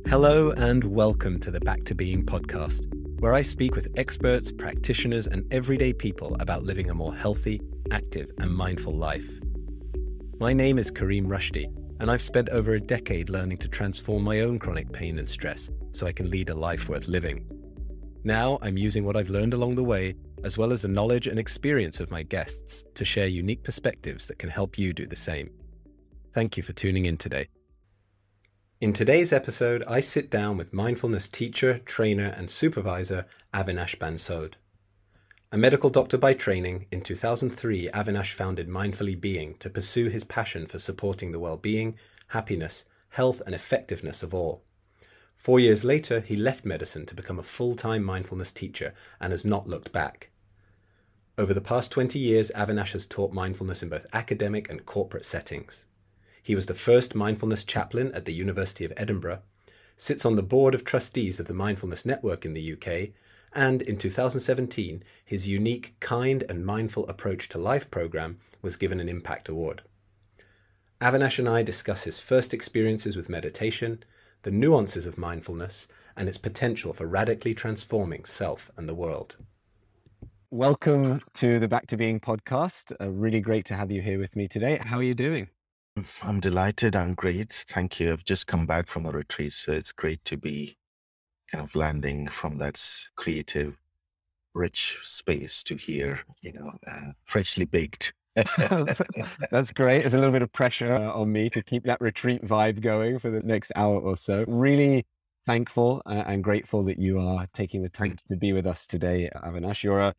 Hello and welcome to the Back to Being podcast, where I speak with experts, practitioners, and everyday people about living a more healthy, active, and mindful life. My name is Kareem Rushdie, and I've spent over a decade learning to transform my own chronic pain and stress so I can lead a life worth living. Now I'm using what I've learned along the way, as well as the knowledge and experience of my guests, to share unique perspectives that can help you do the same. Thank you for tuning in today. In today's episode, I sit down with mindfulness teacher, trainer, and supervisor Avinash Bansode. A medical doctor by training, in 2003, Avinash founded Mindfully Being to pursue his passion for supporting the well-being, happiness, health, and effectiveness of all. 4 years later, he left medicine to become a full-time mindfulness teacher and has not looked back. Over the past 20 years, Avinash has taught mindfulness in both academic and corporate settings. He was the first mindfulness chaplain at the University of Edinburgh, sits on the board of trustees of the Mindfulness Network in the UK, and in 2017, his unique Kind and Mindful Approach to Life program was given an Impact Award. Avinash and I discuss his first experiences with meditation, the nuances of mindfulness, and its potential for radically transforming self and the world. Welcome to the Back to Being podcast. Really great to have you here with me today. How are you doing? I'm delighted. I'm great. Thank you. I've just come back from a retreat, so it's great to be kind of landing from that creative, rich space to here, freshly baked. That's great. There's a little bit of pressure on me to keep that retreat vibe going for the next hour or so. Really thankful and grateful that you are taking the time to be with us today, Avinash. You're a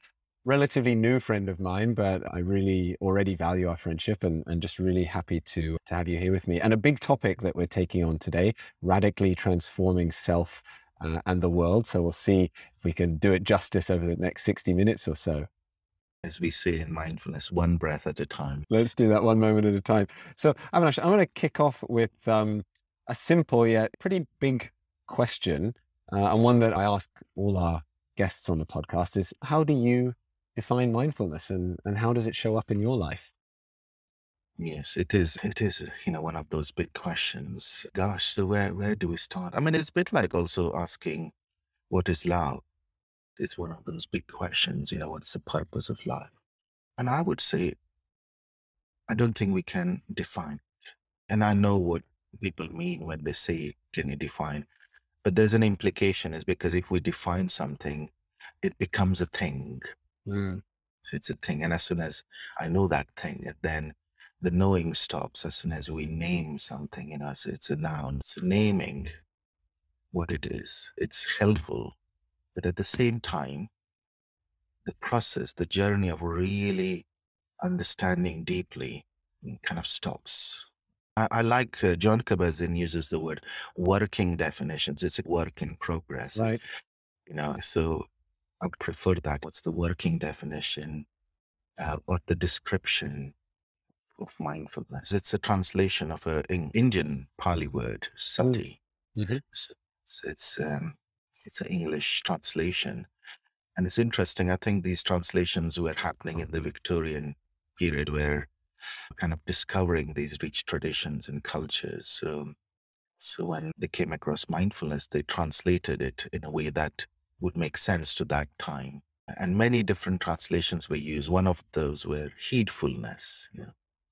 relatively new friend of mine, but I really already value our friendship and just really happy to have you here with me. And a big topic that we're taking on today, radically transforming self and the world. So we'll see if we can do it justice over the next 60 minutes or so. As we say in mindfulness, one breath at a time. Let's do that one moment at a time. So Avinash, I'm going to kick off with a simple yet pretty big question, and one that I ask all our guests on the podcast is, how do you define mindfulness and how does it show up in your life? Yes, it is, one of those big questions. Gosh, so where do we start? I mean, it's a bit like also asking, what is love? It's one of those big questions, what's the purpose of life? And I would say, I don't think we can define it. And I know what people mean when they say, can you define? But there's an implication, is because if we define something, it becomes a thing. So it's a thing. And as soon as I know that thing, then the knowing stops as soon as we name something, so it's a noun. It's naming what it is. It's helpful. But at the same time, the process, the journey of really understanding deeply kind of stops. I like John Kabat-Zinn uses the word working definitions. It's a work in progress. Right. So I would prefer that. What's the working definition or the description of mindfulness? It's a translation of an Indian Pali word, sati. So it's an English translation. And it's interesting. I think these translations were happening in the Victorian period, where kind of discovering these rich traditions and cultures. So when they came across mindfulness, they translated it in a way that would make sense to that time. And many different translations were used. One of those were heedfulness.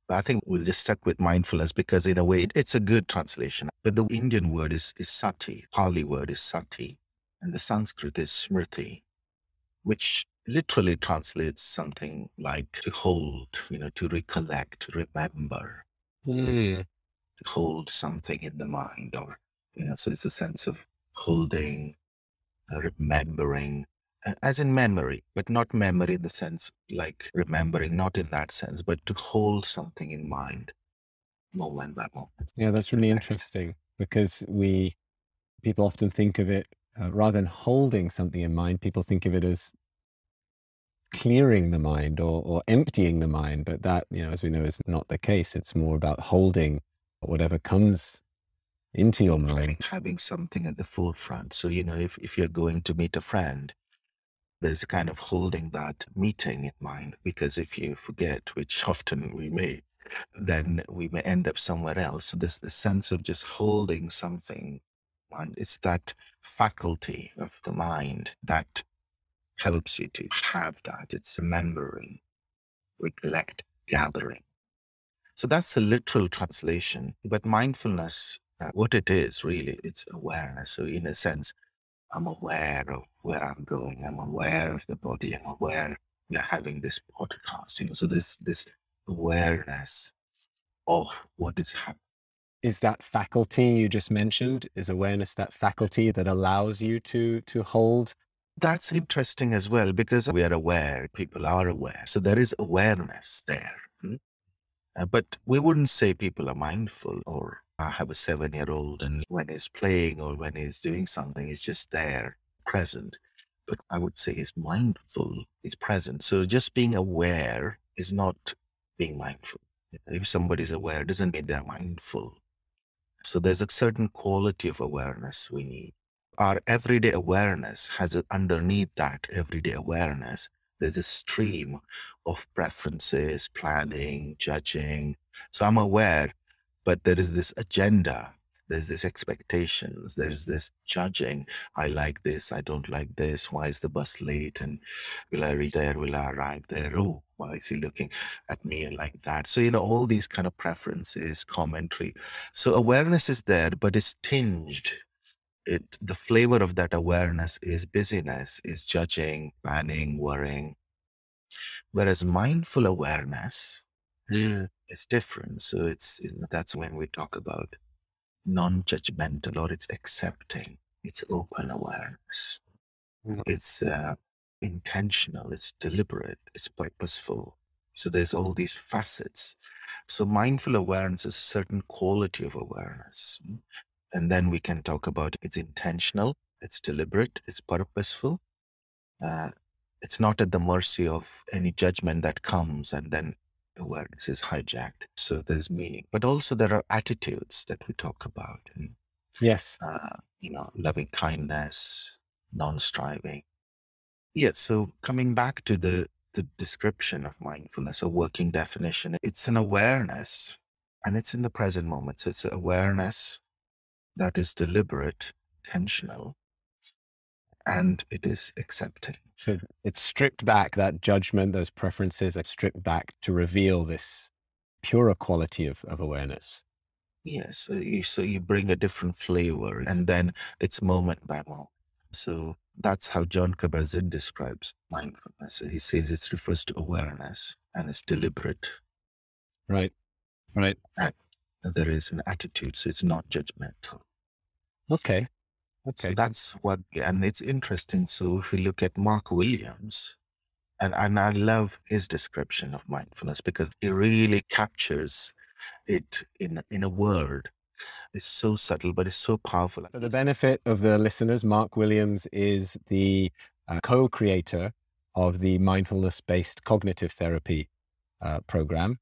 But I think we'll just stick with mindfulness because in a way it's a good translation. But the Indian word is sati, Pali word is sati, and the Sanskrit is smriti, which literally translates something like to hold, to recollect, remember, to hold something in the mind, or, so it's a sense of holding, remembering, as in memory, but not memory in the sense like remembering, not in that sense, but to hold something in mind, moment by moment. Yeah, that's really interesting, because people often think of it, rather than holding something in mind, people think of it as clearing the mind or emptying the mind. But that, as we know, is not the case. It's more about holding whatever comes into your mind. Having something at the forefront. So, if you're going to meet a friend, there's a kind of holding that meeting in mind, because if you forget, which often we may, then we may end up somewhere else. So there's the sense of just holding something mind. It's that faculty of the mind that helps you to have that. It's remembering, recollect, gathering. So that's a literal translation. But mindfulness, what it is really, it's awareness. So in a sense, I'm aware of where I'm going. I'm aware of the body. I'm aware we're having this podcast. So this awareness of what is happening. Is that faculty you just mentioned, is awareness that faculty that allows you to hold? That's interesting as well, because we are aware, people are aware. So there is awareness there. But we wouldn't say people are mindful, or I have a 7-year-old and when he's playing or when he's doing something, he's just there, present. But I would say he's mindful, he's present. So just being aware is not being mindful. If somebody's aware, it doesn't mean they're mindful. So there's a certain quality of awareness we need. Our everyday awareness has underneath that everyday awareness, there's a stream of preferences, planning, judging. So I'm aware, but there is this agenda. There's this expectations. There's this judging. I like this. I don't like this. Why is the bus late? And will I reach there? Will I arrive there? Oh, why is he looking at me like that? So, all these kind of preferences, commentary. So awareness is there, but it's tinged. The flavor of that awareness is busyness, is judging, planning, worrying. Whereas mindful awareness is different. So that's when we talk about non-judgmental, or it's accepting. It's open awareness. It's intentional. It's deliberate. It's purposeful. So there's all these facets. So mindful awareness is a certain quality of awareness. And then we can talk about it's intentional, it's deliberate, it's purposeful. It's not at the mercy of any judgment that comes and then awareness is hijacked. So there's meaning. But also there are attitudes that we talk about. And, Yes. loving kindness, non-striving. Yes. So coming back to the description of mindfulness, a working definition, it's an awareness and it's in the present moment. So it's an awareness that is deliberate, intentional, and it is accepting. So it's stripped back, that judgment, those preferences are stripped back to reveal this purer quality of awareness. Yes. So you bring a different flavor, and then it's moment by moment. So that's how John Kabat-Zinn describes mindfulness. He says it refers to awareness and it's deliberate. Right. And there is an attitude, so it's not judgmental. Okay. So that's what, and it's interesting. So if you look at Mark Williams, and I love his description of mindfulness because he really captures it in a word. It's so subtle, but it's so powerful. For the benefit of the listeners, Mark Williams is the co-creator of the mindfulness-based cognitive therapy program.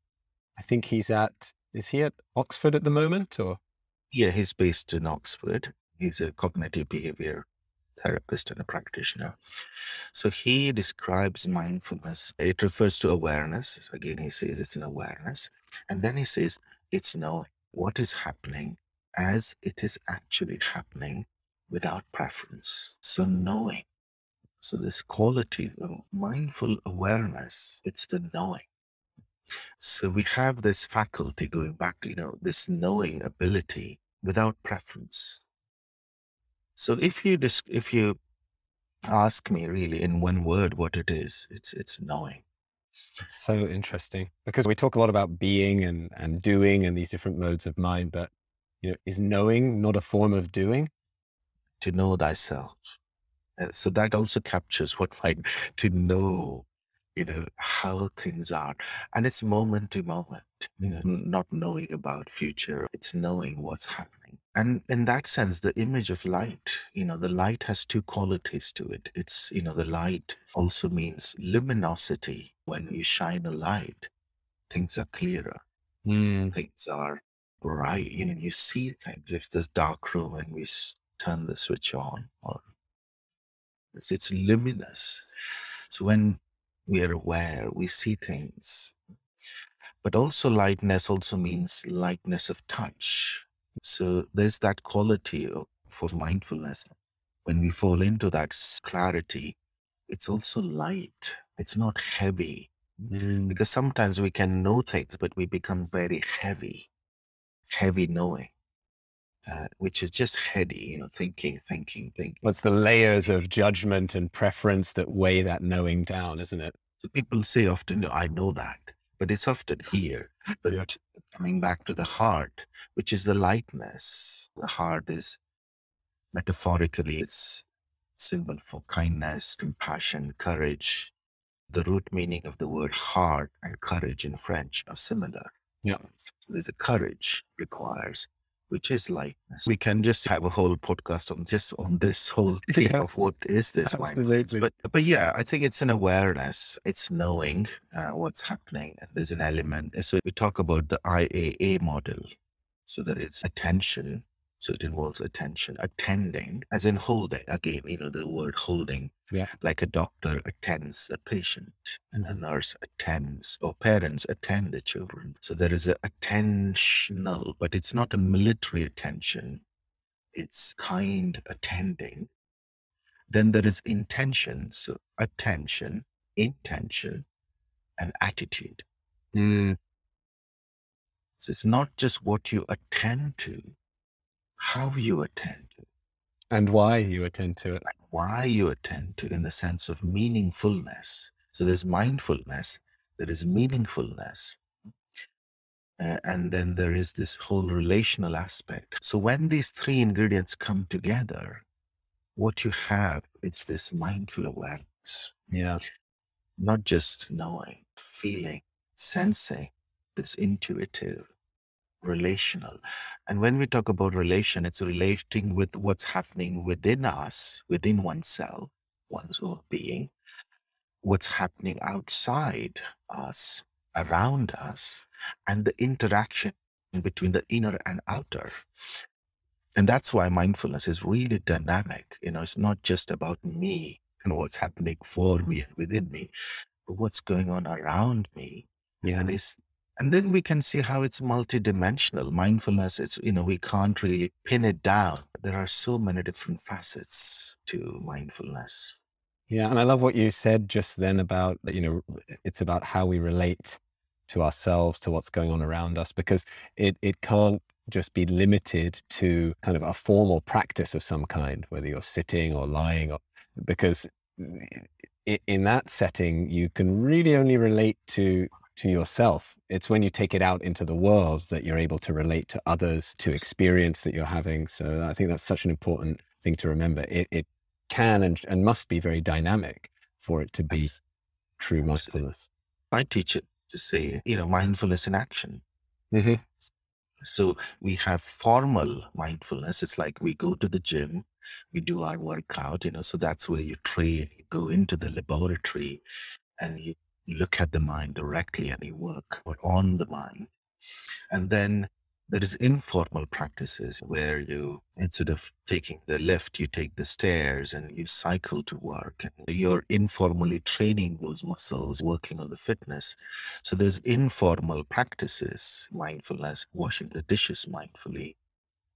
I think is he at Oxford at the moment, or? Yeah, he's based in Oxford. He's a cognitive behavior therapist and a practitioner. So he describes mindfulness. It refers to awareness. So again, he says it's an awareness. And then he says it's knowing what is happening as it is actually happening without preference. So knowing. So this quality of mindful awareness, it's the knowing. So we have this faculty going back, this knowing ability without preference. So if you ask me really in one word what it is, it's knowing. It's so interesting because we talk a lot about being and doing and these different modes of mind, but is knowing not a form of doing? To know thyself. So that also captures what to know, how things are. And it's moment to moment, not knowing about future. It's knowing what's happening. And in that sense, the image of light, the light has two qualities to it. It's, the light also means luminosity. When you shine a light, things are clearer. Things are bright. You see things. If there's dark room and we turn the switch on, or it's luminous. So when we are aware, we see things. But also lightness also means lightness of touch. So there's that quality of for mindfulness, when we fall into that clarity, it's also light. It's not heavy. Because sometimes we can know things, but we become very heavy knowing, which is just heady, thinking. What's the layers of judgment and preference that weigh that knowing down, isn't it? So people say often, I know that, but it's often here. But coming back to the heart, which is the lightness. The heart is metaphorically, it's symbol for kindness, compassion, courage. The root meaning of the word heart and courage in French are similar. Yeah. So there's a courage requires, which is lightness. We can just have a whole podcast on this whole thing of what is this mindfulness. But yeah, I think it's an awareness. It's knowing what's happening. And there's an element. So we talk about the IAA model. So there is attention. So it involves attention, attending, as in holding. Again, the word holding. Yeah. Like a doctor attends a patient and a nurse attends, or parents attend the children. So there is an attentional, but it's not a military attention. It's kind attending. Then there is intention. So attention, intention, and attitude. So it's not just what you attend to, how you attend to. And why you attend to it. Why you attend to, in the sense of meaningfulness. So there's mindfulness, there is meaningfulness, and then there is this whole relational aspect. So when these three ingredients come together, what you have is this mindful awareness. Yeah. Not just knowing, feeling, sensing, this intuitive, relational. And when we talk about relation, it's relating with what's happening within us, within oneself, one's own being, what's happening outside us, around us, and the interaction between the inner and outer. And that's why mindfulness is really dynamic. It's not just about me and what's happening for me and within me, but what's going on around me. Yeah. And then we can see how it's multidimensional. Mindfulness, it's, we can't really pin it down. There are so many different facets to mindfulness. Yeah. And I love what you said just then about, it's about how we relate to ourselves, to what's going on around us, because it can't just be limited to kind of a formal practice of some kind, whether you're sitting or lying, because in that setting, you can really only relate to yourself. It's when you take it out into the world that you're able to relate to others, to experience that you're having. So I think that's such an important thing to remember. It can and must be very dynamic for it to be true mindfulness. I teach it to say, mindfulness in action. Mm-hmm. So we have formal mindfulness. It's like we go to the gym, we do our workout, so that's where you train, you go into the laboratory and you look at the mind directly and you work on the mind. And then there is informal practices where you, instead of taking the lift, you take the stairs and you cycle to work. And you're informally training those muscles, working on the fitness. So there's informal practices, mindfulness, washing the dishes mindfully,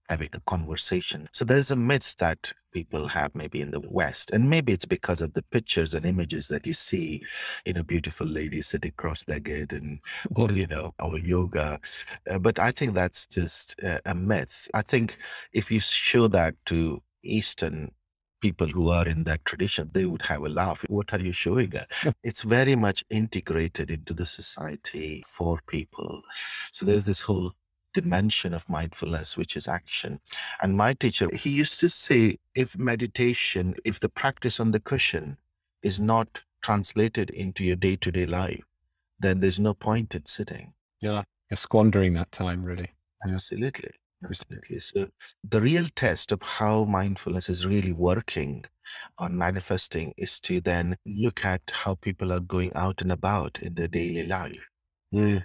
having a conversation. So there's a myth that people have maybe in the West, and maybe it's because of the pictures and images that you see, beautiful ladies sitting cross-legged and, or yoga. But I think that's just a myth. I think if you show that to Eastern people who are in that tradition, they would have a laugh. What are you showing us? It's very much integrated into the society for people. So there's this whole dimension of mindfulness, which is action. And my teacher, he used to say, if the practice on the cushion is not translated into your day-to-day life, then there's no point in sitting. Yeah, you're squandering that time, really. Absolutely. So the real test of how mindfulness is really working on manifesting is to then look at how people are going out and about in their daily life. Mm.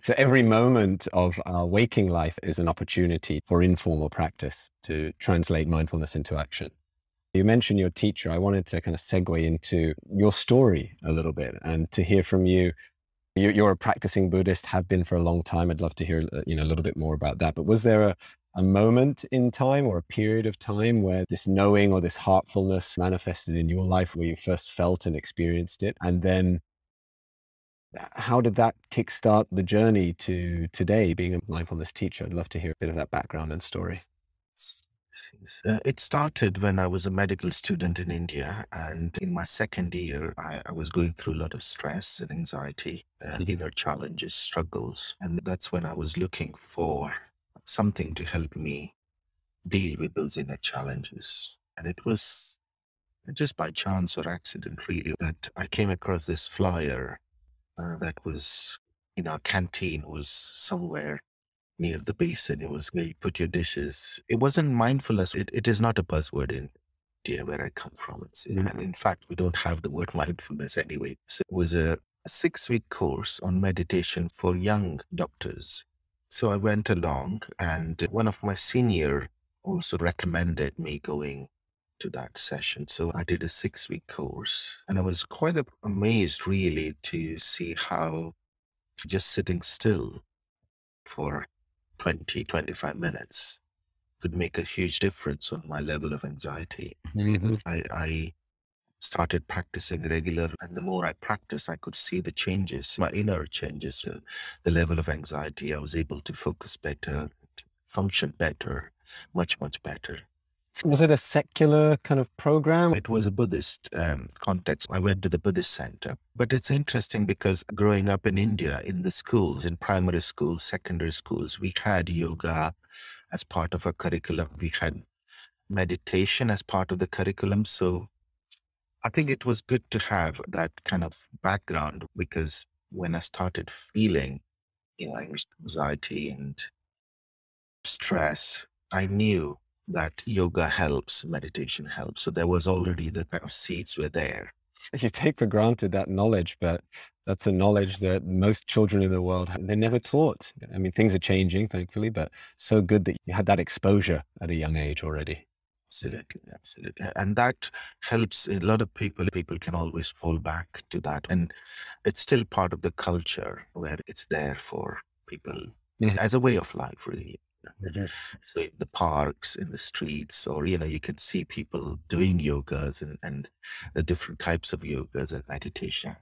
So every moment of our waking life is an opportunity for informal practice to translate mindfulness into action. You mentioned your teacher. I wanted to kind of segue into your story a little bit and to hear from you You're a practicing Buddhist, have been for a long time. I'd love to hear, a little bit more about that. But was there a moment in time or a period of time where this knowing or this heartfulness manifested in your life, where you first felt and experienced it? And then how did that kickstart the journey to today, being a mindfulness teacher? I'd love to hear a bit of that background and story. It started when I was a medical student in India, and in my second year, I was going through a lot of stress and anxiety, inner challenges, struggles. And that's when I was looking for something to help me deal with those inner challenges. And it was just by chance or accident, really, that I came across this flyer that was in our canteen, was somewhere near the basin. It was where you put your dishes. It wasn't mindfulness. It is not a buzzword in India where I come from. And in fact, we don't have the word mindfulness anyway. So it was a 6-week course on meditation for young doctors. So I went along, and one of my senior also recommended me going to that session. So I did a 6-week course, and I was quite amazed really to see how just sitting still for 20, 25 minutes could make a huge difference on my level of anxiety. I started practicing regularly, and the more I practiced, I could see the changes, my inner changes, the level of anxiety. I was able to focus better, function better, much, much better. Was it a secular kind of program? It was a Buddhist context. I went to the Buddhist center. But it's interesting because growing up in India, in the schools, in primary schools, secondary schools, we had yoga as part of our curriculum. We had meditation as part of the curriculum. So I think it was good to have that kind of background, because when I started feeling, anxiety and stress, I knew that yoga helps, meditation helps. So there was already the kind of seeds were there. You take for granted that knowledge, but that's a knowledge that most children in the world, they're never taught. I mean, things are changing, thankfully, but so good that you had that exposure at a young age already. Absolutely, absolutely. And that helps a lot of people. People can always fall back to that. And it's still part of the culture where it's there for people as a way of life, really. So in the parks, in the streets, or, you can see people doing yogas and the different types of yogas and meditation.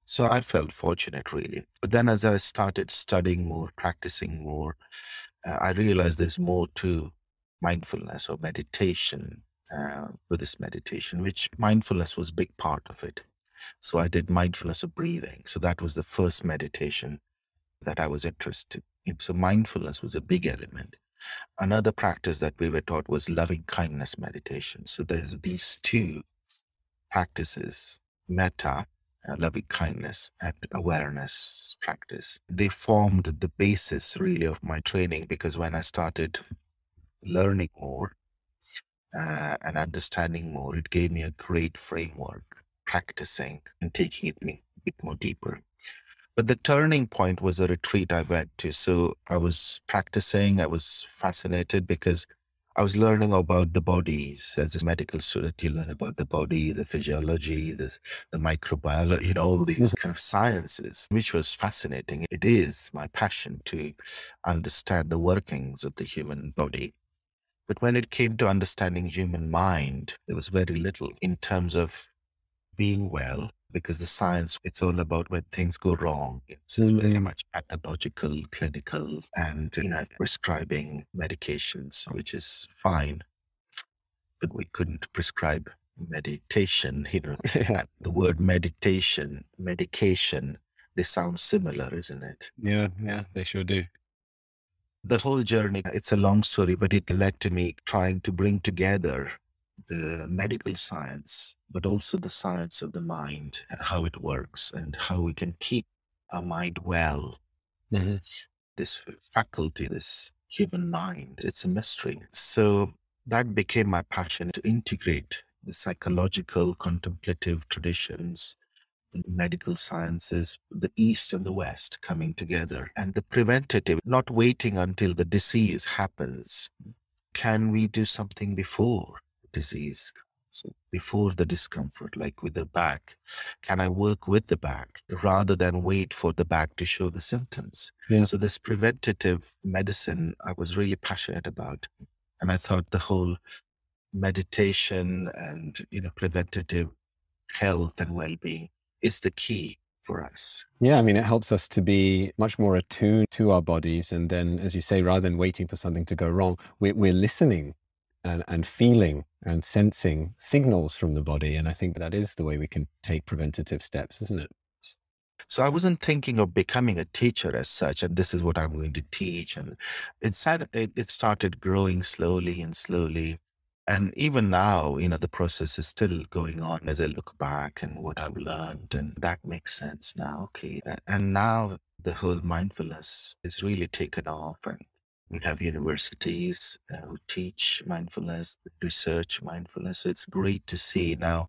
So I felt fortunate, really. But then as I started studying more, practicing more, I realized there's more to mindfulness or meditation, Buddhist meditation, which mindfulness was a big part of it. So I did mindfulness of breathing. So that was the first meditation that I was interested in. So mindfulness was a big element. Another practice that we were taught was loving kindness meditation. So there's these two practices, metta, loving kindness, and awareness practice. They formed the basis really of my training, because when I started learning more and understanding more, it gave me a great framework, practicing and taking it a bit more deeper. But the turning point was a retreat I went to. So I was practicing, I was fascinated because I was learning about the bodies. As a medical student, you learn about the body, the physiology, the microbiology, all these kind of sciences, which was fascinating. It is my passion to understand the workings of the human body. But when it came to understanding human mind, there was very little in terms of being well, because the science, it's all about when things go wrong. It's very much pathological, clinical, and prescribing medications, which is fine. But we couldn't prescribe meditation. The word meditation, medication, they sound similar, isn't it? Yeah, they sure do. The whole journey, it's a long story, but it led to me trying to bring together the medical science, but also the science of the mind and how it works and how we can keep our mind well. This faculty, this human mind, it's a mystery. So that became my passion, to integrate the psychological, contemplative traditions, medical sciences, the East and the West coming together, and the preventative, not waiting until the disease happens. Can we do something before disease? So before the discomfort, like with the back, can I work with the back rather than wait for the back to show the symptoms? Yeah. So this preventative medicine I was really passionate about. And I thought the whole meditation and, preventative health and well-being is the key for us. Yeah, I mean, it helps us to be much more attuned to our bodies. And then, as you say, rather than waiting for something to go wrong, we're listening and feeling and sensing signals from the body. And I think that is the way we can take preventative steps, isn't it? So I wasn't thinking of becoming a teacher as such, and this is what I'm going to teach. And it started growing slowly and slowly. And even now, the process is still going on as I look back and what I've learned, and that makes sense now. Okay. And now the whole mindfulness is really taken off, and we have universities who teach mindfulness, research mindfulness. So it's great to see now,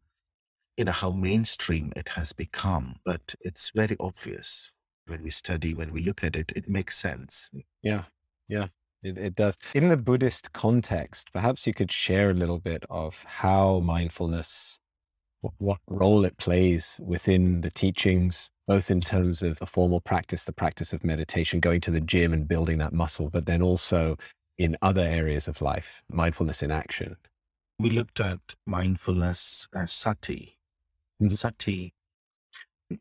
how mainstream it has become, but it's very obvious when we study, when we look at it, it makes sense. Yeah, yeah, it does. In the Buddhist context, perhaps you could share a little bit of how mindfulness, what role it plays within the teachings, both in terms of the formal practice, the practice of meditation, going to the gym and building that muscle, but then also in other areas of life, mindfulness in action. We looked at mindfulness as sati. Sati,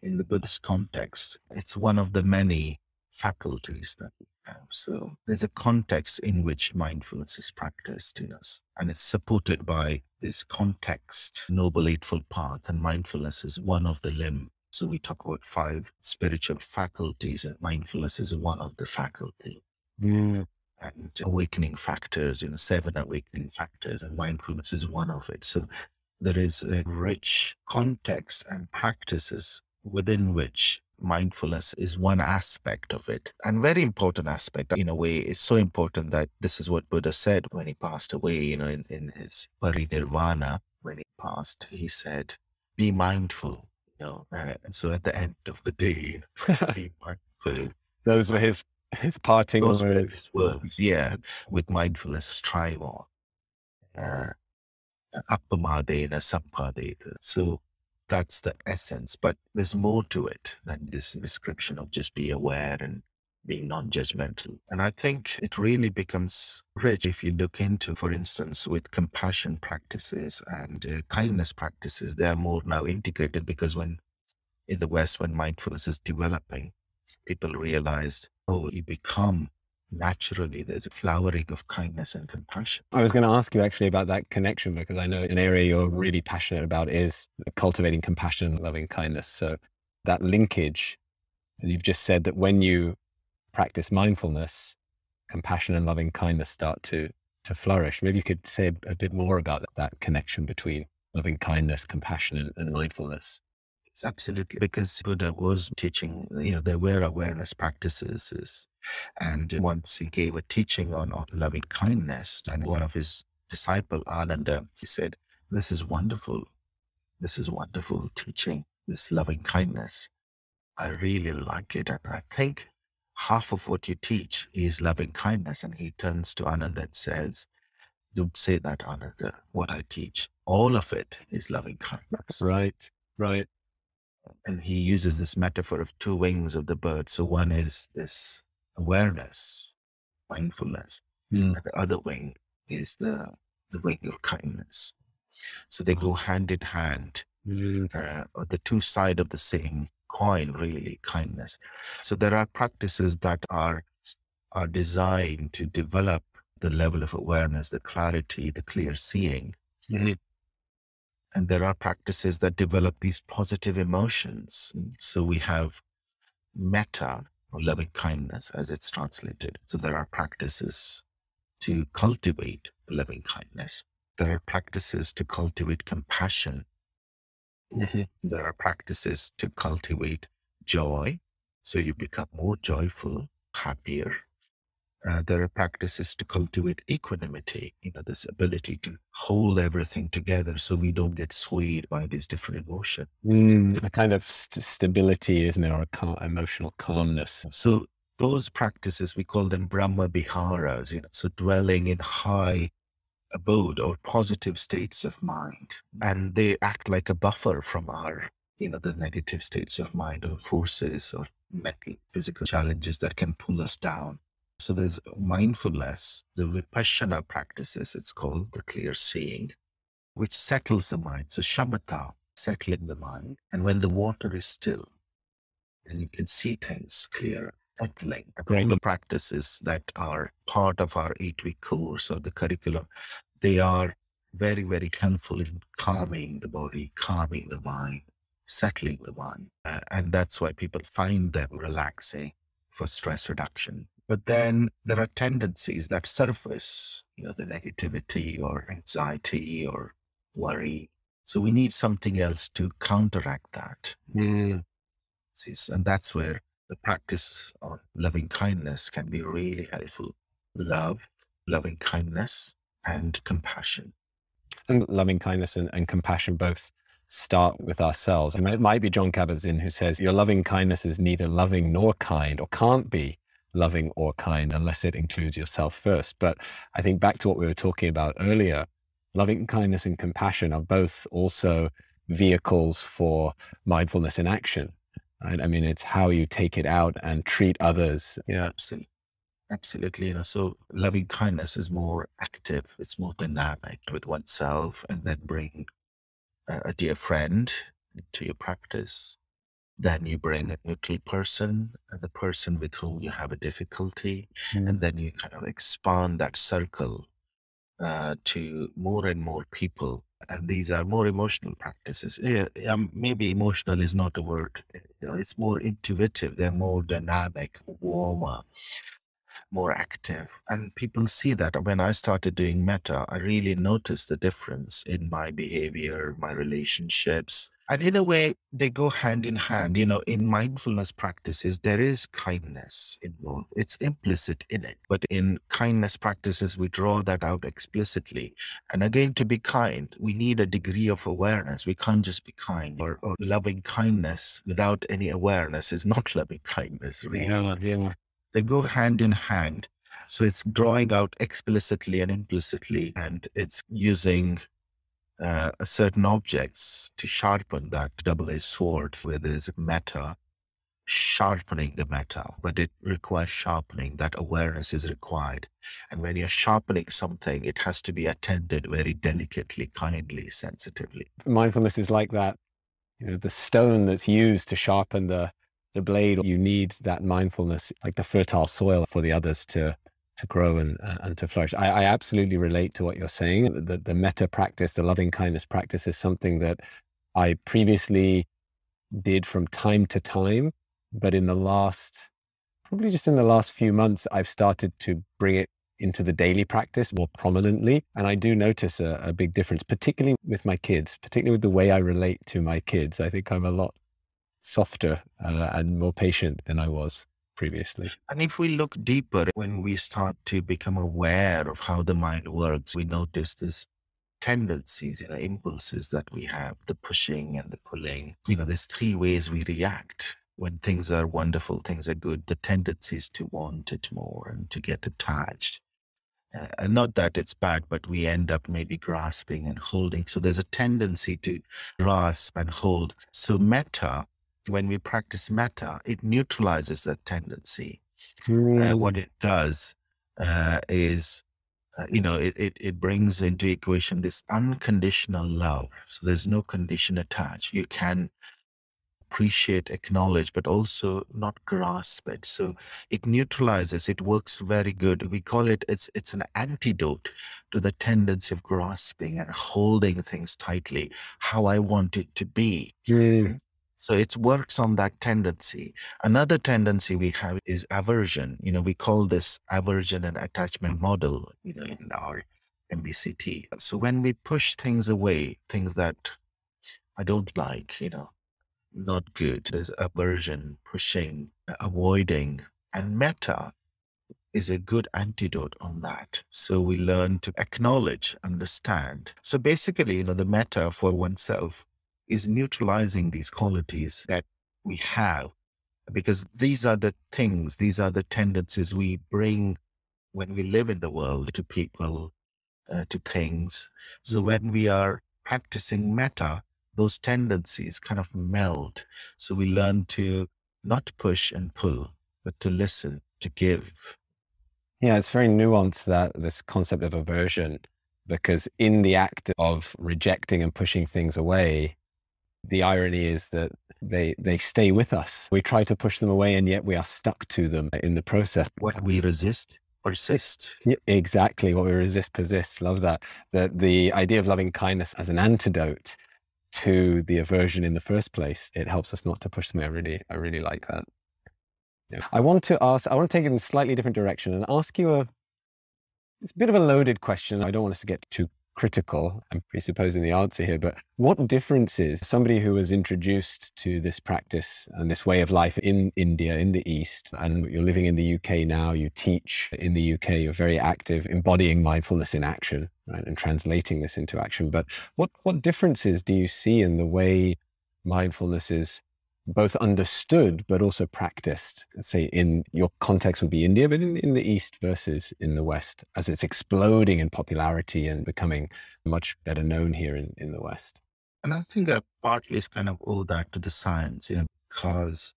in the Buddhist context, it's one of the many faculties that we have. So there's a context in which mindfulness is practiced in us, and it's supported by this context, Noble Eightfold Path, and mindfulness is one of the limb. So we talk about 5 spiritual faculties, and mindfulness is one of the faculty. And awakening factors, 7 awakening factors, and mindfulness is one of it. So there is a rich context and practices within which mindfulness is one aspect of it, and very important aspect. In a way, it's so important that this is what Buddha said when he passed away, in his parinirvana. When he passed, he said, be mindful, and so at the end of the day, be mindful. Those were his parting Those were words. his words, yeah. With mindfulness, strive on. Appamadena sampadeta. So that's the essence, but there's more to it than this description of just be aware and being non-judgmental. And I think it really becomes rich if you look into, for instance, with compassion practices and kindness practices. They are more now integrated, because in the West, when mindfulness is developing, people realized, you become naturally, there's a flowering of kindness and compassion. I was going to ask you actually about that connection, because I know an area you're really passionate about is cultivating compassion and loving kindness. So that linkage, you've just said that when you practice mindfulness, compassion and loving kindness start to flourish. Maybe you could say a bit more about that connection between loving kindness, compassion, and mindfulness. It's absolutely, because Buddha was teaching, there were awareness practices. And once he gave a teaching on loving kindness, and one of his disciple, Ananda, he said, this is wonderful. This is wonderful teaching, this loving kindness. I really like it. And I think half of what you teach is loving kindness. And he turns to Ananda and says, don't say that, Ananda, what I teach, all of it is loving kindness. Right, right. And he uses this metaphor of 2 wings of the bird. So one is this awareness, mindfulness, and the other wing is the wing of kindness. So they go hand in hand, or the 2 sides of the same coin, really, kindness. So there are practices that are designed to develop the level of awareness, the clarity, the clear seeing. And there are practices that develop these positive emotions. So we have metta, or loving kindness, as it's translated. So there are practices to cultivate loving kindness. There are practices to cultivate compassion. There are practices to cultivate joy. So you become more joyful, happier. There are practices to cultivate equanimity, this ability to hold everything together so we don't get swayed by these different emotions. A kind of stability, isn't it, or emotional calmness. So those practices, we call them Brahma Viharas, so dwelling in high abode or positive states of mind. And they act like a buffer from our, the negative states of mind or forces or mental, physical challenges that can pull us down. So there's mindfulness, the Vipassana practices, it's called, the clear seeing, which settles the mind. So shamatha, settling the mind. And when the water is still, and you can see things clear, settling. All the practices that are part of our 8-week course or the curriculum, they are very, very helpful in calming the body, calming the mind, settling the mind. And that's why people find them relaxing for stress reduction. But then there are tendencies that surface, the negativity or anxiety or worry. So we need something else to counteract that. And that's where the practice on loving kindness can be really helpful. Love, loving kindness, and compassion. And loving kindness and compassion both start with ourselves. And it might be John Kabat-Zinn who says, your loving kindness is neither loving nor kind, or can't be loving or kind unless it includes yourself first. But I think back to what we were talking about earlier, loving kindness and compassion are both also vehicles for mindfulness in action. Right? I mean, it's how you take it out and treat others. Yeah, absolutely. So loving kindness is more active. It's more dynamic with oneself, and then bring a dear friend into your practice. Then you bring a neutral person, the person with whom you have a difficulty, and then you kind of expand that circle to more and more people. And these are more emotional practices. Maybe emotional is not a word. It's more intuitive. They're more dynamic, warmer, more active. And people see that. When I started doing metta, I really noticed the difference in my behavior, my relationships. And in a way, they go hand in hand. In mindfulness practices, there is kindness involved. It's implicit in it. But in kindness practices, we draw that out explicitly. And again, to be kind, we need a degree of awareness. We can't just be kind. Or loving kindness without any awareness is not loving kindness, really. They go hand in hand. So it's drawing out explicitly and implicitly, and it's using certain objects to sharpen that double-edged sword, where there's metta, sharpening the metta, but it requires sharpening. That awareness is required. And when you're sharpening something, it has to be attended very delicately, kindly, sensitively. Mindfulness is like that, the stone that's used to sharpen the blade. You need that mindfulness, like the fertile soil for the others to grow and to flourish. I absolutely relate to what you're saying. The metta practice, the loving kindness practice, is something that I previously did from time to time, but probably just in the last few months, I've started to bring it into the daily practice more prominently. And I do notice a big difference, particularly with my kids, particularly with the way I relate to my kids. I think I'm a lot softer and more patient than I was previously. And if we look deeper, when we start to become aware of how the mind works, we notice these tendencies, impulses that we have, the pushing and the pulling. There's 3 ways we react. When things are wonderful, things are good, the tendency is to want it more and to get attached. And not that it's bad, but we end up maybe grasping and holding. So there's a tendency to grasp and hold. So metta, when we practice metta, it neutralizes that tendency. What it does is, it brings into equation this unconditional love. So there's no condition attached. You can appreciate, acknowledge, but also not grasp it. So it neutralizes, it works very good. We call it, it's an antidote to the tendency of grasping and holding things tightly, how I want it to be. So it works on that tendency. Another tendency we have is aversion. We call this aversion and attachment model, in our MBCT. So when we push things away, things that I don't like, not good, there's aversion, pushing, avoiding, and metta is a good antidote on that. So we learn to acknowledge, understand. So basically, the metta for oneself is neutralizing these qualities that we have, because these are the things, these are the tendencies we bring when we live in the world to people, to things. So when we are practicing metta, those tendencies kind of meld. So we learn to not push and pull, but to listen, to give. Yeah, it's very nuanced, this concept of aversion, because in the act of rejecting and pushing things away, the irony is that they stay with us. We try to push them away, and yet we are stuck to them in the process. What we resist persists. Yeah, exactly. What we resist persists. Love that. The idea of loving kindness as an antidote to the aversion in the first place, it helps us not to push them. I really like that. Yeah. I want to take it in a slightly different direction and ask you it's a bit of a loaded question. I don't want us to get too critical. I'm presupposing the answer here, but what differences somebody who was introduced to this practice and this way of life in India, in the East, and you're living in the UK now, you teach in the UK, you're very active, embodying mindfulness in action, right, and translating this into action. But what differences do you see in the way mindfulness is both understood, but also practiced? Let's say in your context would be India, but in the East versus in the West, as it's exploding in popularity and becoming much better known here in the West. And I think that partly is kind of owe that to the science, because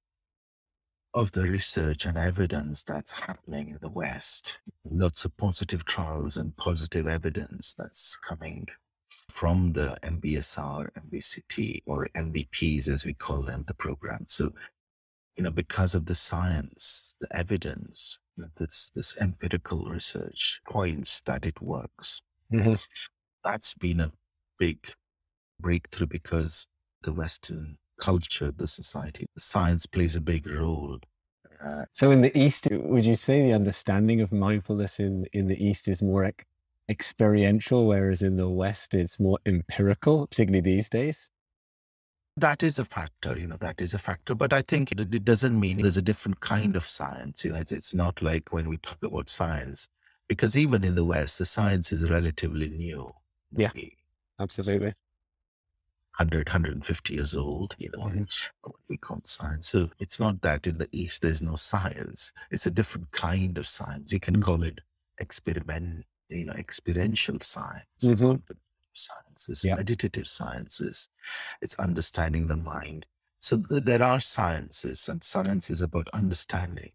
of the research and evidence that's happening in the West. Lots of positive trials and positive evidence that's coming from the MBSR, MBCT, or MBPs, as we call them, the program. So, because of the science, the evidence, this empirical research points that it works. Mm-hmm. That's been a big breakthrough because the Western culture, the society, the science plays a big role. So in the East, would you say the understanding of mindfulness in the East is more experiential, whereas in the West, it's more empirical, particularly these days? That is a factor, that is a factor. But I think it doesn't mean there's a different kind of science. It's not like when we talk about science, because even in the West, the science is relatively new. Yeah, absolutely. 150 years old, Mm-hmm. what we call science. So it's not that in the East there's no science. It's a different kind of science. You can call it experiential science, Mm-hmm. sciences, Yeah. meditative sciences. It's understanding the mind. So there are sciences, and science is about understanding,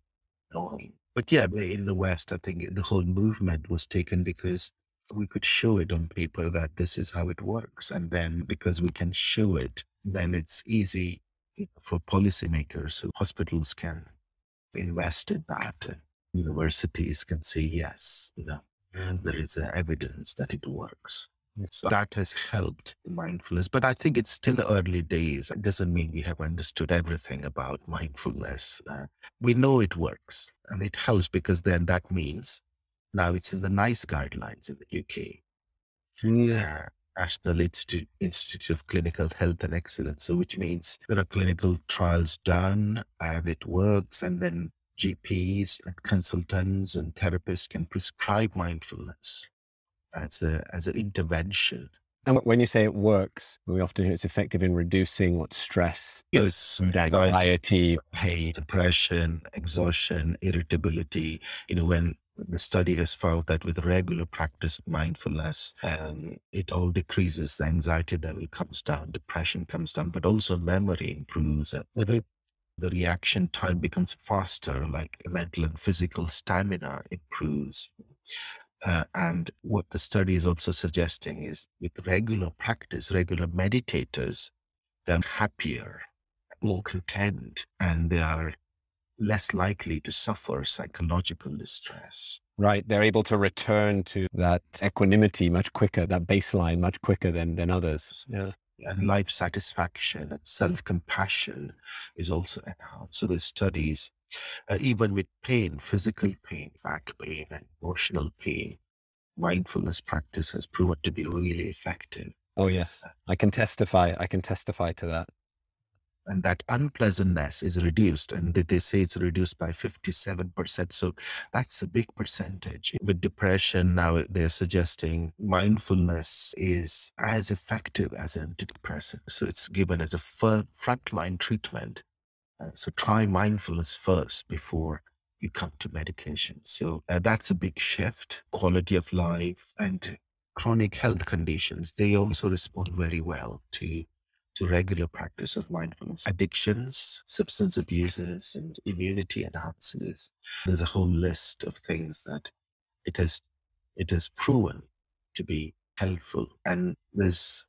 knowing. But yeah, in the West, I think the whole movement was taken because we could show it on paper that this is how it works. And then because we can show it, then it's easy for policymakers. So hospitals can invest in that. And universities can say, yes, and there is evidence that it works. So that has helped mindfulness. But I think it's still early days. It doesn't mean we have understood everything about mindfulness. We know it works, and it helps because then that means now it's in the NICE guidelines in the UK. National Institute of Clinical Health and Excellence. So which means there are clinical trials done and it works, and then GPs and consultants and therapists can prescribe mindfulness as an intervention. And when you say it works, we often hear it's effective in reducing stress, yes, anxiety, pain, depression, exhaustion, irritability. When the study has found that with regular practice of mindfulness, it all decreases. The anxiety level comes down, depression comes down, but also memory improves. The reaction time becomes faster, like mental and physical stamina improves. And what the study is also suggesting is with regular practice, regular meditators, they're happier, more content, and they are less likely to suffer psychological distress. Right. They're able to return to that equanimity much quicker, that baseline much quicker than others. Yeah. And life satisfaction and self-compassion is also enhanced. So the studies, even with pain, physical pain, back pain, and emotional pain, mindfulness practice has proven to be really effective. Oh, yes. I can testify to that. And that unpleasantness is reduced, and they say it's reduced by 57%. So that's a big percentage. With depression, now they're suggesting mindfulness is as effective as an antidepressant. So it's given as a frontline treatment. So try mindfulness first before you come to medication. So that's a big shift, quality of life and chronic health conditions, they also respond very well to regular practice of mindfulness. Addictions, substance abuses, and immunity enhancers. There's a whole list of things that it has proven to be helpful. And there's,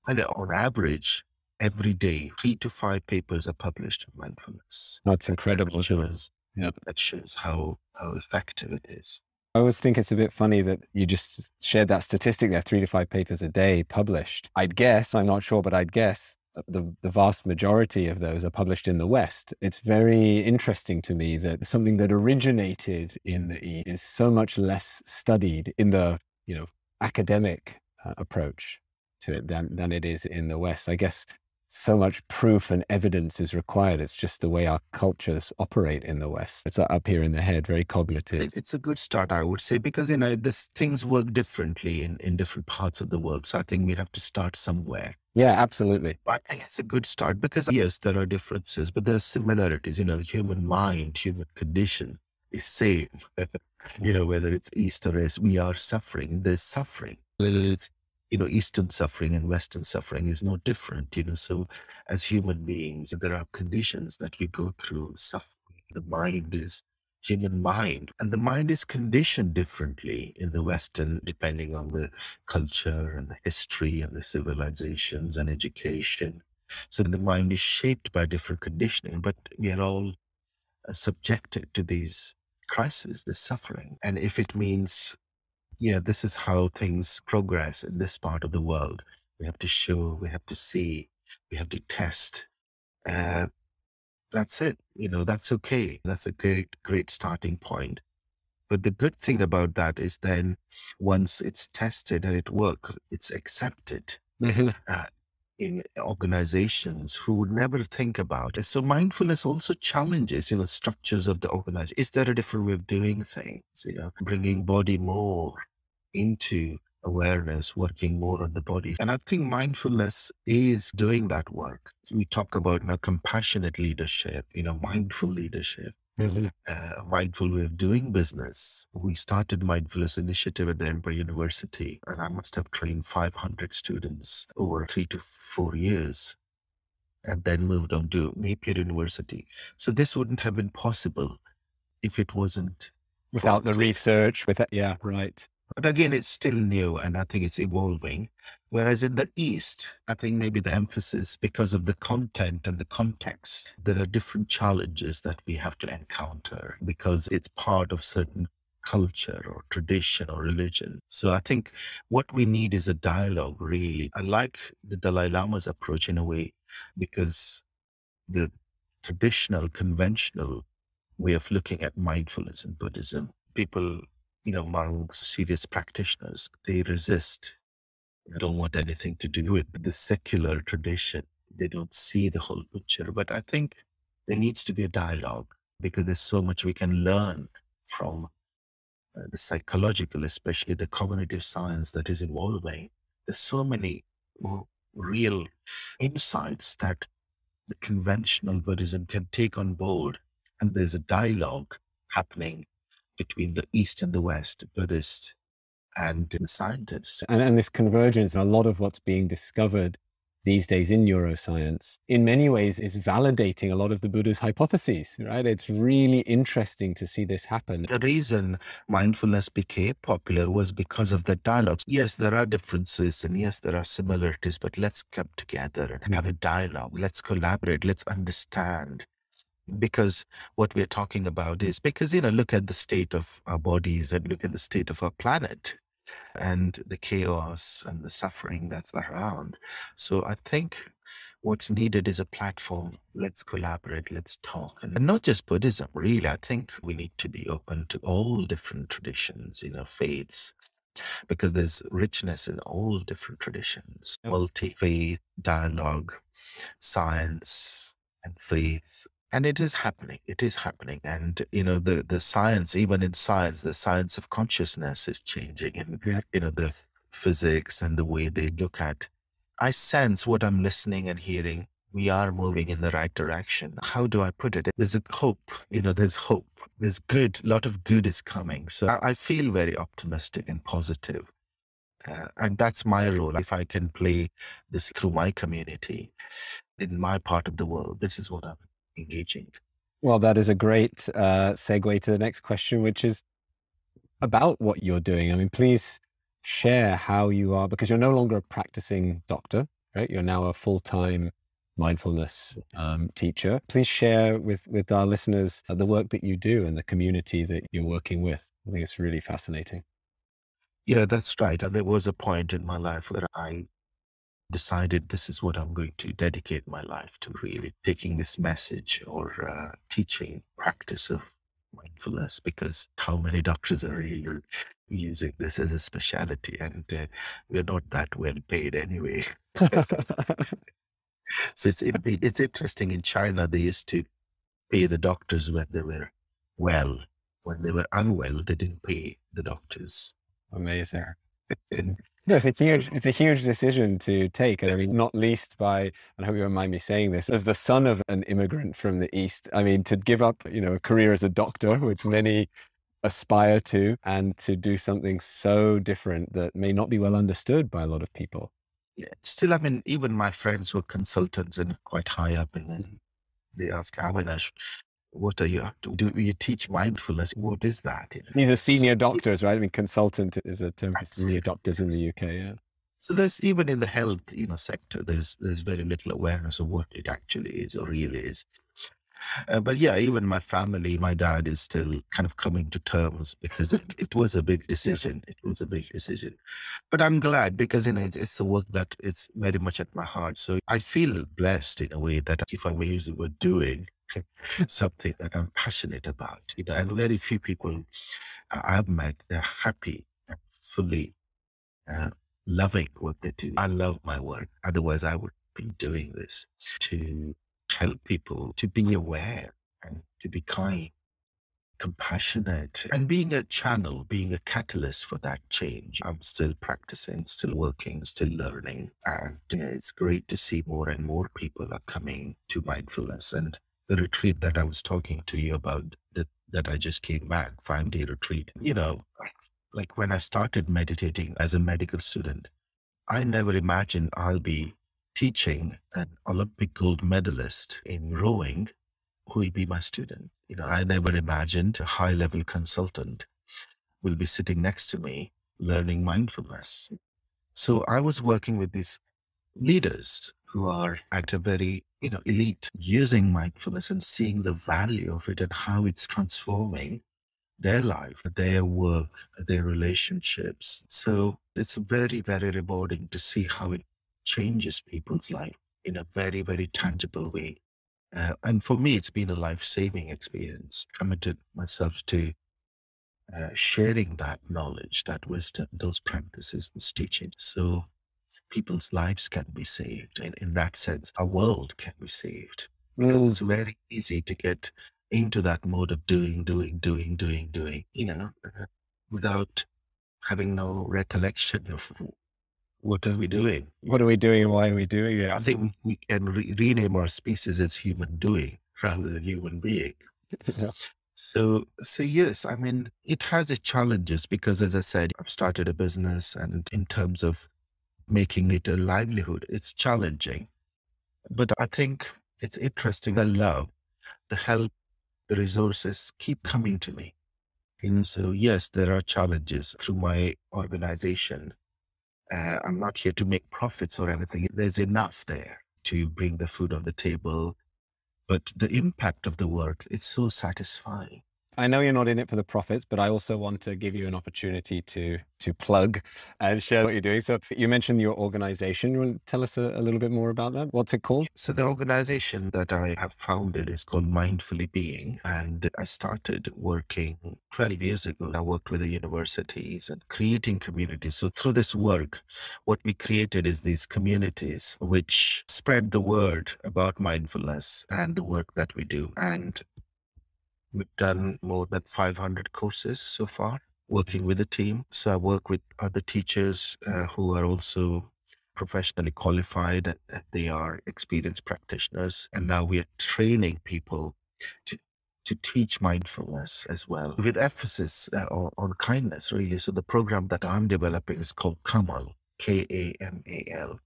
and on average, every day, 3 to 5 papers are published on mindfulness. That's incredible. That shows how effective it is. I always think it's a bit funny that you just shared that statistic there, 3 to 5 papers a day published. I'd guess, I'm not sure, but I'd guess the vast majority of those are published in the West. It's very interesting to me that something that originated in the East is so much less studied in the, academic approach to it than it is in the West. I guess so much proof and evidence is required. It's just the way our cultures operate in the West. It's up here in the head, very cognitive. It's a good start, I would say, because, things work differently in different parts of the world. So I think we have to start somewhere. Yeah, absolutely. But I think it's a good start because, yes, there are differences, but there are similarities. Human mind, human condition is same. Whether it's East or West, we are suffering. There's suffering. Whether it's Eastern suffering and Western suffering is no different, So as human beings, there are conditions that we go through suffering. The mind is human mind, and the mind is conditioned differently in the Western, depending on the culture and the history and the civilizations and education. So the mind is shaped by different conditioning, but we are all subjected to these crises, this suffering. And if it means, this is how things progress in this part of the world. We have to show, we have to see, we have to test. That's it. That's okay. That's a great starting point. But the good thing about that is then once it's tested and it works, it's accepted in organizations who would never think about it. So mindfulness also challenges, structures of the organization. Is there a different way of doing things? Bringing body more into awareness, working more on the body. And I think mindfulness is doing that work. We talk about compassionate leadership, mindful leadership, a mindful way of doing business. We started Mindfulness Initiative at the Edinburgh University, and I must have trained 500 students over 3 to 4 years, and then moved on to Napier University. So this wouldn't have been possible if it wasn't without the research, yeah, right. But again, it's still new, and I think it's evolving. Whereas in the East, I think maybe the emphasis, because of the content and the context, there are different challenges that we have to encounter because it's part of certain culture or tradition or religion. So I think what we need is a dialogue, really. I like the Dalai Lama's approach in a way, because the traditional, conventional way of looking at mindfulness in Buddhism, people, monks, serious practitioners, they resist. They don't want anything to do with the secular tradition. They don't see the whole picture. But I think there needs to be a dialogue because there's so much we can learn from the psychological, especially the cognitive science that is evolving. There's so many real insights that the conventional Buddhism can take on board. And there's a dialogue happening between the East and the West, Buddhist and the scientists. And this convergence, a lot of what's being discovered these days in neuroscience, in many ways is validating a lot of the Buddha's hypotheses, right? It's really interesting to see this happen. The reason mindfulness became popular was because of the dialogues. Yes, there are differences and yes, there are similarities, but let's come together and have a dialogue. Let's collaborate. Let's understand. Because what we're talking about is because, look at the state of our bodies and look at the state of our planet and the chaos and the suffering that's around. So I think what's needed is a platform. Let's collaborate, let's talk. And not just Buddhism, really. I think we need to be open to all different traditions, faiths, because there's richness in all different traditions, multi-faith, dialogue, science and faith. And it is happening. It is happening. And, the science, even in science, the science of consciousness is changing. And, the physics and the way they look at. I sense what I'm listening and hearing. We are moving in the right direction. How do I put it? There's a hope. There's hope. There's good. A lot of good is coming. So I feel very optimistic and positive. And that's my role. If I can play this through my community in my part of the world, this is what I'm engaging. Well, that is a great segue to the next question, which is about what you're doing. I mean, please share how you are, because you're no longer a practicing doctor, right? You're now a full-time mindfulness teacher. Please share with our listeners the work that you do and the community that you're working with. I think it's really fascinating. Yeah, that's right. And there was a point in my life where I decided this is what I'm going to dedicate my life to, really taking this message or teaching practice of mindfulness, because how many doctors are really using this as a specialty, and we're not that well paid anyway. So it's interesting. In China, they used to pay the doctors when they were well. When they were unwell, they didn't pay the doctors. Amazing. Yes, it's a huge decision to take. And I mean, not least by, and I hope you don't mind me saying this, as the son of an immigrant from the East, I mean, to give up, a career as a doctor, which many aspire to, and to do something so different that may not be well understood by a lot of people. Yeah, still, I mean, even my friends who are consultants and quite high up, and then they ask, Avinash, what are you up to? Do you teach mindfulness? What is that? These are senior doctors, right? I mean, consultant is a term for senior doctors in the UK. Yeah. So there's, even in the health, sector, there's very little awareness of what it actually is or really is. But yeah, even my family, my dad is still kind of coming to terms, because it was a big decision. It was a big decision. But I'm glad, because it's a work that it's very much at my heart. So I feel blessed in a way that, if I may use the word, doing something that I'm passionate about. And very few people I've met, they're happy and fully loving what they do. I love my work. Otherwise, I would be doing this to help people to be aware and to be kind, compassionate, and being a channel, being a catalyst for that change. I'm still practicing, still working, still learning. And it's great to see more and more people are coming to mindfulness. And the retreat that I was talking to you about, that I just came back, 5-day retreat, like when I started meditating as a medical student, I never imagined I'll be teaching an Olympic gold medalist in rowing who will be my student. I never imagined a high-level consultant will be sitting next to me learning mindfulness. So I was working with these leaders who are at a very, elite, using mindfulness and seeing the value of it and how it's transforming their life, their work, their relationships. So it's very, very rewarding to see how it changes people's life in a very, very tangible way. And for me, it's been a life-saving experience. Committed myself to sharing that knowledge, that wisdom, those practices, this teaching. So people's lives can be saved. And in that sense, our world can be saved. Because it's very easy to get into that mode of doing, without having no recollection of what are we doing. What are we doing and why are we doing it? I think we can rename our species as human doing rather than human being. So yes, I mean, it has its challenges, because, as I said, I've started a business, and in terms of making it a livelihood, it's challenging. But I think it's interesting. I love the help, the resources keep coming to me. So yes, there are challenges through my organization. I'm not here to make profits or anything. There's enough there to bring the food on the table. But the impact of the work, it's so satisfying. I know you're not in it for the profits, but I also want to give you an opportunity to plug and share what you're doing. So you mentioned your organization. You want to tell us a little bit more about that? What's it called? So the organization that I have founded is called Mindfully Being. And I started working 12 years ago. I worked with the universities and creating communities. So through this work, what we created is these communities which spread the word about mindfulness and the work that we do. And we've done more than 500 courses so far, working with the team. So I work with other teachers who are also professionally qualified, and they are experienced practitioners. And now we are training people to to teach mindfulness as well, with emphasis on kindness, really. So the program that I'm developing is called Kamal, Kamal,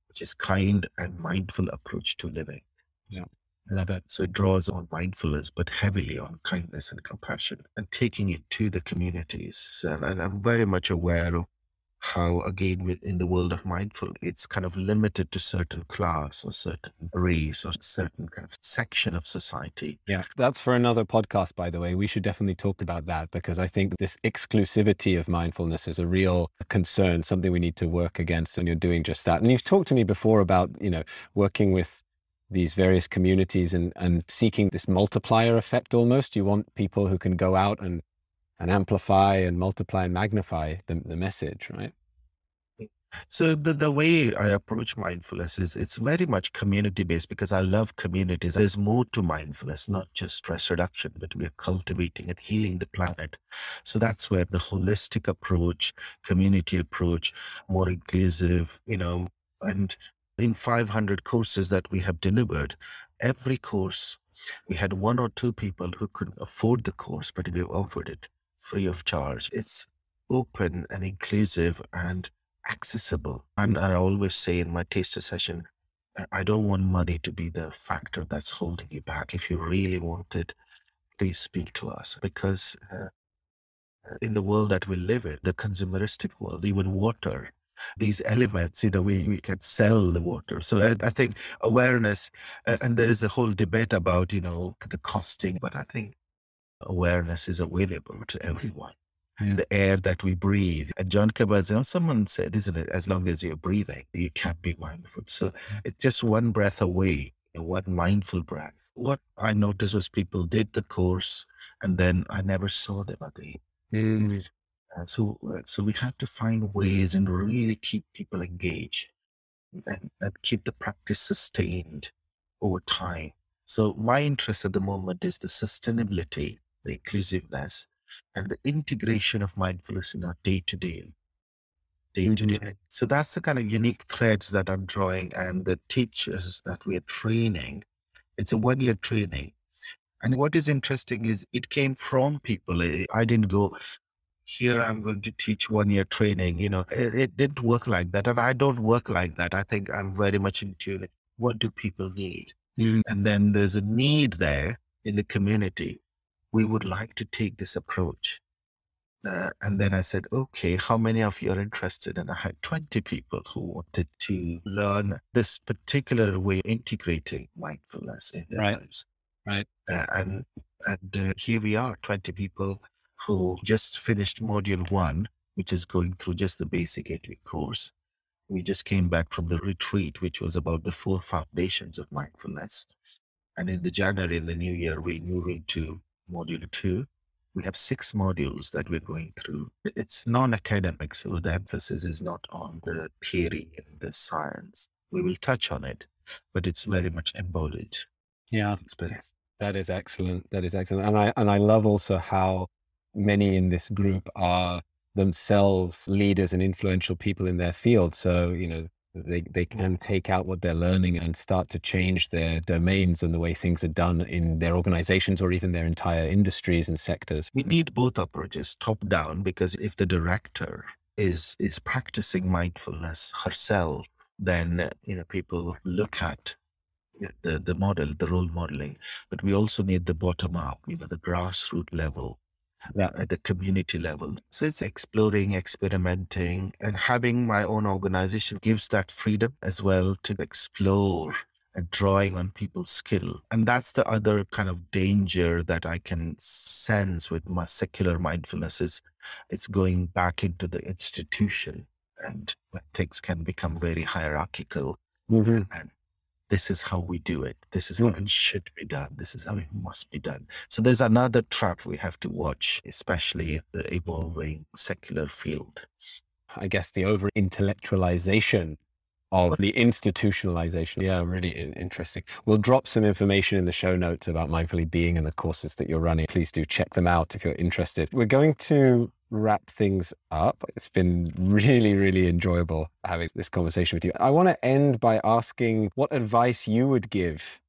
which is kind and mindful approach to living. Yeah, love it. So it draws on mindfulness, but heavily on kindness and compassion, and taking it to the communities. And I'm very much aware of how, again, within the world of mindful, it's kind of limited to certain class or certain race or certain kind of section of society. Yeah, that's for another podcast, by the way. We should definitely talk about that, because I think this exclusivity of mindfulness is a real concern, something we need to work against, and you're doing just that. And you've talked to me before about, working with these various communities and seeking this multiplier effect almost. You want people who can go out and amplify and multiply and magnify the message, right? So the way I approach mindfulness is it's very much community-based, because I love communities. There's more to mindfulness, not just stress reduction, but we're cultivating and healing the planet. So that's where the holistic approach, community approach, more inclusive, and in 500 courses that we have delivered, every course, we had one or two people who couldn't afford the course, but we offered it free of charge. It's open and inclusive and accessible. And I always say in my taster session, I don't want money to be the factor that's holding you back. If you really want it, please speak to us. Because in the world that we live in, the consumeristic world, even water, these elements, we can sell the water. So I think awareness, and there is a whole debate about, the costing, but I think awareness is available to everyone. Yeah. The air that we breathe. And John Kabat-Zinn, someone said, isn't it, as long as you're breathing, you can't be mindful. So it's just one breath away, one mindful breath. What I noticed was people did the course and then I never saw them again. So we had to find ways and really keep people engaged and keep the practice sustained over time. So my interest at the moment is the sustainability, the inclusiveness, and the integration of mindfulness in our day-to-day. So that's the kind of unique threads that I'm drawing, and the teachers that we are training. It's a one-year training. And what is interesting is it came from people. I didn't go, here I'm going to teach 1-year training. It didn't work like that. And I don't work like that. I think I'm very much in tune. What do people need? And then there's a need there in the community. We would like to take this approach. And then I said, okay, how many of you are interested? And I had 20 people who wanted to learn this particular way of integrating mindfulness in their lives. Right. And here we are, 20 people who just finished module 1, which is going through just the basic 8-week course. We just came back from the retreat, which was about the 4 foundations of mindfulness. And in the January, in the new year, we move into module 2. We have 6 modules that we're going through. It's non-academic, so the emphasis is not on the theory and the science. We will touch on it, but it's very much embodied. Yeah, experience. That is excellent. That is excellent. And I love also how many in this group are themselves leaders and influential people in their field. So, they can take out what they're learning and start to change their domains and the way things are done in their organizations or even their entire industries and sectors. We need both approaches, top down, because if the director is practicing mindfulness herself, then, people look at the model, the role modeling, but we also need the bottom up, the grassroots level. At the community level. So it's exploring, experimenting, and having my own organization gives that freedom as well to explore and drawing on people's skill. And that's the other kind of danger that I can sense with my secular mindfulness is it's going back into the institution, and when things can become very hierarchical. And this is how we do it. This is how it should be done. This is how it must be done. So there's another trap we have to watch, especially in the evolving secular field. I guess the over-intellectualization of the institutionalization. Yeah, really interesting. We'll drop some information in the show notes about mindfully being and the courses that you're running. Please do check them out if you're interested. We're going to wrap things up. It's been really, really enjoyable having this conversation with you. I want to end by asking what advice you would give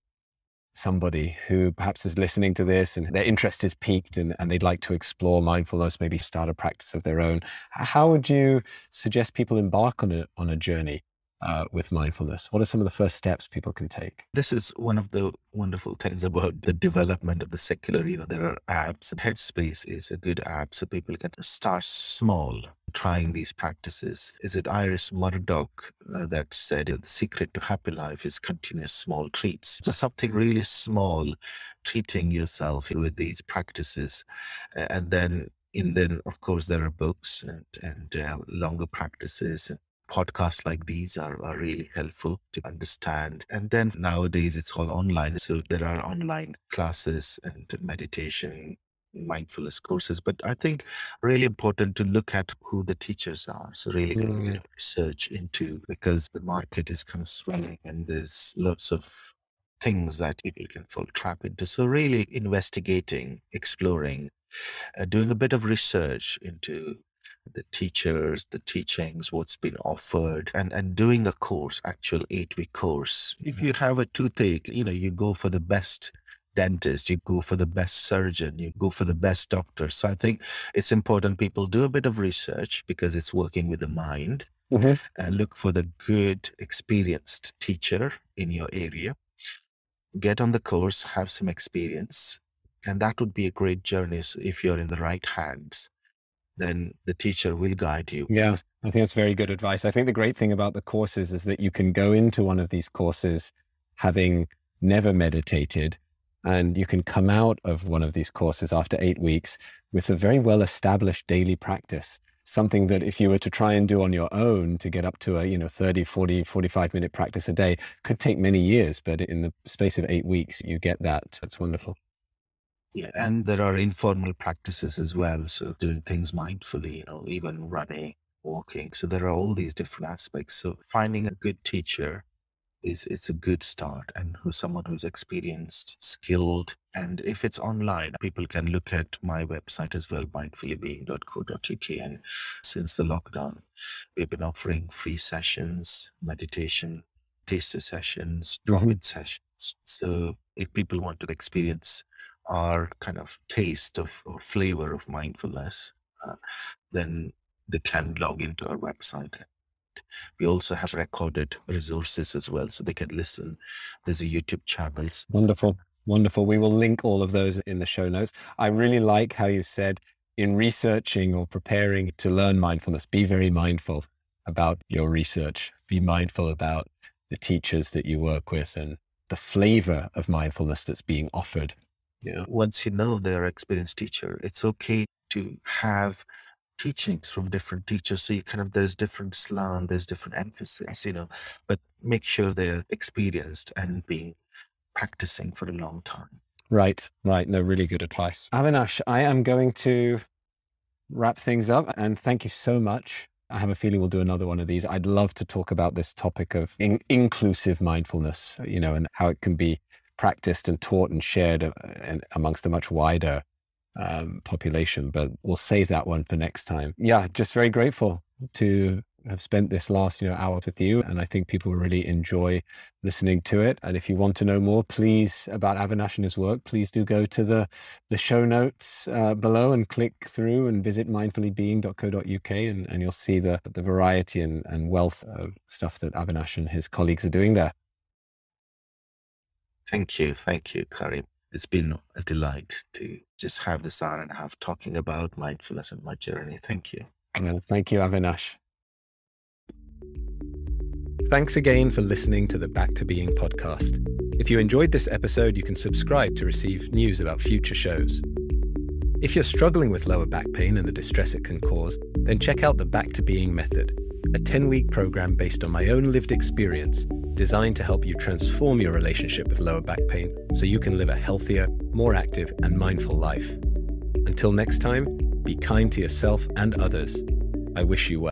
somebody who perhaps is listening to this and their interest is piqued and they'd like to explore mindfulness, maybe start a practice of their own, how would you suggest people embark on a journey with mindfulness? What are some of the first steps people can take? This is one of the wonderful things about the development of the secular. There are apps, and Headspace is a good app, so people can start small, trying these practices. Is it Iris Murdoch that said the secret to happy life is continuous small treats? So something really small, treating yourself with these practices. And then of course, there are books and longer practices. Podcasts like these are really helpful to understand. And then nowadays it's all online. So there are online classes and meditation, mindfulness courses. But I think really important to look at who the teachers are. So really research into, because the market is kind of swelling and there's lots of things that people can fall trap into. So really investigating, exploring, doing a bit of research into the teachers, the teachings, what's been offered, and doing a course, actual 8-week course. If you have a toothache, you go for the best dentist, you go for the best surgeon, you go for the best doctor. So I think it's important people do a bit of research, because it's working with the mind, and look for the good, experienced teacher in your area. Get on the course, have some experience, and that would be a great journey. So if you're in the right hands, then the teacher will guide you. Yeah, I think that's very good advice. I think the great thing about the courses is that you can go into one of these courses having never meditated, and you can come out of one of these courses after 8 weeks with a very well-established daily practice. Something that if you were to try and do on your own to get up to a 30, 40, 45-minute practice a day could take many years, but in the space of 8 weeks, you get that. That's wonderful. Yeah, and there are informal practices as well. So doing things mindfully, even running, walking. So there are all these different aspects. So finding a good teacher it's a good start, and someone who's experienced, skilled. And if it's online, people can look at my website as well, mindfullybeing.co.uk. And since the lockdown, we've been offering free sessions, meditation, taster sessions, drawing sessions. So if people want to experience our kind of taste of or flavor of mindfulness, then they can log into our website. We also have recorded resources as well, so they can listen. There's a YouTube channel. Wonderful. Wonderful. We will link all of those in the show notes. I really like how you said, in researching or preparing to learn mindfulness, be very mindful about your research. Be mindful about the teachers that you work with and the flavor of mindfulness that's being offered. Yeah. Once you know they're an experienced teacher, it's okay to have teachings from different teachers. So there's different slant, there's different emphasis, but make sure they're experienced and been practicing for a long time. Right. No, really good advice. Avinash, I am going to wrap things up, and thank you so much. I have a feeling we'll do another one of these. I'd love to talk about this topic of inclusive mindfulness, and how it can be practiced and taught and shared amongst a much wider population, but we'll save that one for next time. Yeah, just very grateful to have spent this last hour with you, and I think people will really enjoy listening to it. And if you want to know more, please, about Avinash and his work, please do go to the show notes below and click through and visit mindfullybeing.co.uk, and you'll see the variety and wealth of stuff that Avinash and his colleagues are doing there. Thank you, Karim. It's been a delight to just have this hour and a half talking about mindfulness and my journey. Thank you. Well, thank you, Avinash. Thanks again for listening to the Back to Being podcast. If you enjoyed this episode, you can subscribe to receive news about future shows. If you're struggling with lower back pain and the distress it can cause, then check out the Back to Being method, a 10-week program based on my own lived experience, designed to help you transform your relationship with lower back pain so you can live a healthier, more active, and mindful life. Until next time, be kind to yourself and others. I wish you well.